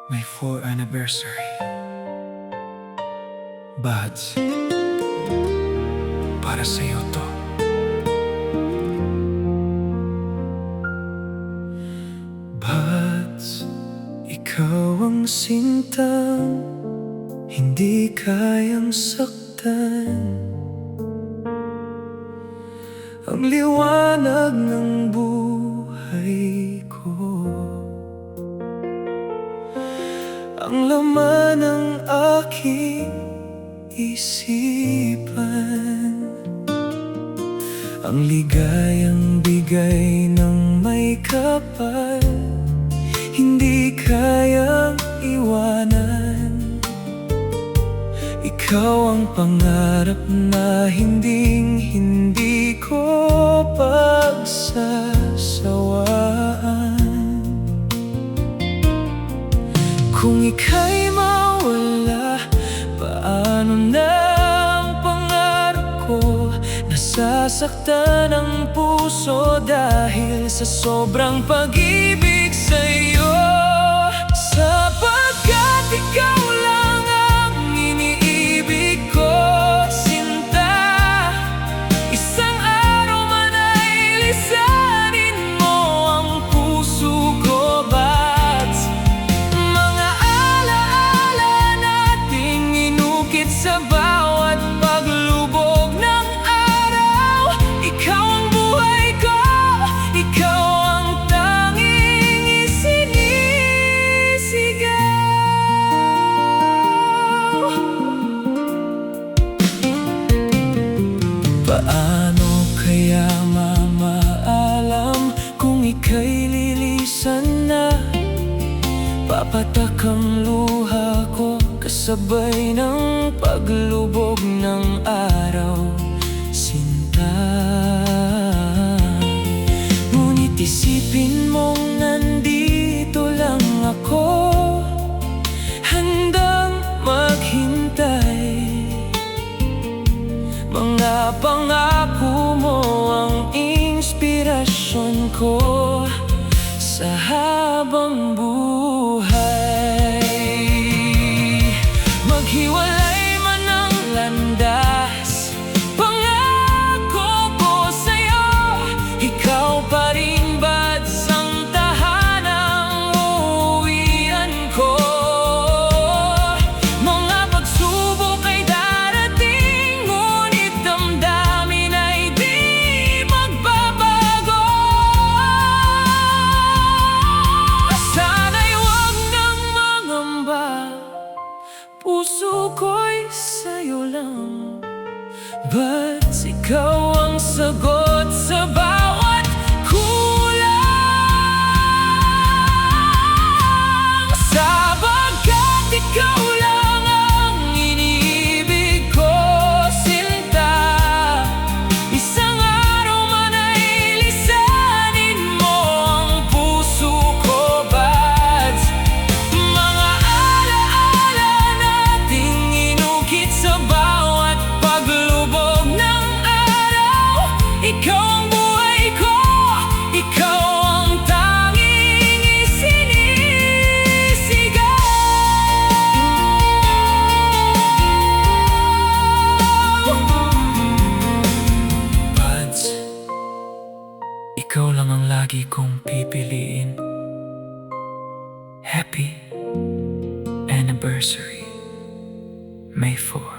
May 4th anniversary. Buds, para sa'yo to. Buds, ikaw ang sintang hindi kayang saktan. Ang liwanag ng buhay ko, ang laman ng aking isipan, ang ligayang bigay ng may kapal, hindi kayang iwanan. Ikaw ang pangarap na hinding-hindi ko pagsasawaan. Kung ika'y mawala, paano na ang pangarap ko? Nasasaktan ang puso dahil sa sobrang pag-ibig sa'yo. Sapagkat ikaw lang ang iniibig ko, sinta. Isang araw man ay lisanin mo ang puso ko, Buds. Mga alaala nating inukit sa bawat paglubog ng araw. Ikaw ang buhay ko, ikaw ang tanging isinisigaw. Paano kaya mamaalam kung ika'y lilisan na? Papatak ang luha ko kasabay ng paglubog ng araw, sinta. Ngunit isipin mong nandito lang ako, handang maghintay. Mga pangako mo ang inspirasyon ko sa habang buhay. Maghiwalay man ang landas, pangako ko sa'yo, ikaw pa rin, Buds, ang tahanang uuwian ko. Mga pagsubok ay darating, ngunit damdamin ay di magbabago. Sana'y huwag nang mangamba, puso ko'y sa'yo lang. Buds, ikaw ang sagot sa bawat kulang. Sapagkat ikaw lang ang iniibig ko, sinta. Isang araw man ay lisanin mo ang puso ko, Buds. Mga alaala nating inukit sa bawat paglubog ng araw. Ikaw ang buhay ko, ikaw ang tanging isinisigaw. Buds, ikaw lang ang lagi kong pipiliin. Happy anniversary, May 4.